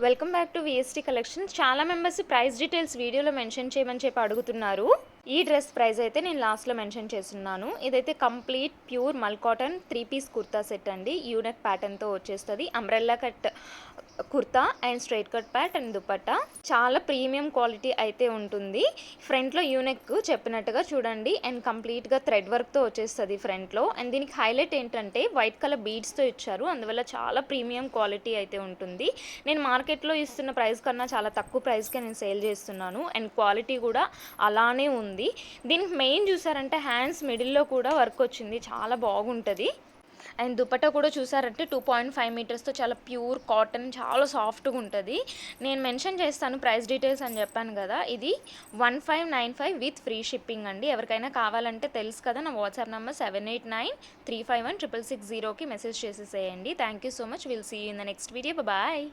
Welcome back to VST collections. చాలా members price details వీడియోలో mention చేయమని చెప్పి అడుగుతున్నారు. ఈ డ్రెస్ ప్రైస్ అయితే నేను లాస్ట్లో మెన్షన్ చేస్తున్నాను. ఇదైతే కంప్లీట్ ప్యూర్ మల్ కాటన్ 3 పీస్ కుర్తా సెట్ అండి. యూనెక్ ప్యాటర్న్తో వచ్చేస్తుంది. Umbrella cut kurta and straight cut pant and dupatta. చాలా ప్రీమియం క్వాలిటీ అయితే ఉంటుంది. ఫ్రంట్లో యూనెక్ చెప్పినట్టుగా చూడండి అండ్ కంప్లీట్గా థ్రెడ్ వర్క్తో వచ్చేస్తుంది ఫ్రంట్లో. అండ్ దీనికి హైలైట్ ఏంటంటే వైట్ కలర్ బీడ్స్తో ఇచ్చారు. అందువల్ల చాలా ప్రీమియం క్వాలిటీ అయితే ఉంటుంది. నేను మార్కెట్లో ఇస్తున్న ప్రైస్ కన్నా చాలా తక్కువ ప్రైస్కే నేను సేల్ చేస్తున్నాను. అండ్ క్వాలిటీ కూడా అలానే ఉంది. దీనికి మెయిన్ చూసారంటే హ్యాండ్స్ మిడిల్లో కూడా వర్క్ వచ్చింది, చాలా బాగుంటుంది. అండ్ దుపట్టా కూడా చూసారంటే 2.5 మీటర్స్తో చాలా ప్యూర్ కాటన్, చాలా సాఫ్ట్గా ఉంటుంది. నేను మెన్షన్ చేస్తాను ప్రైస్ డీటెయిల్స్ అని చెప్పాను కదా. ఇది 1595 విత్ ఫ్రీ షిప్పింగ్ అండి. ఎవరికైనా కావాలంటే తెలుసు కదా, నా వాట్సాప్ నెంబర్ 7893516660కి మెసేజ్ చేసేసేయండి. Thank you so much. Will see you in the next video. Bye.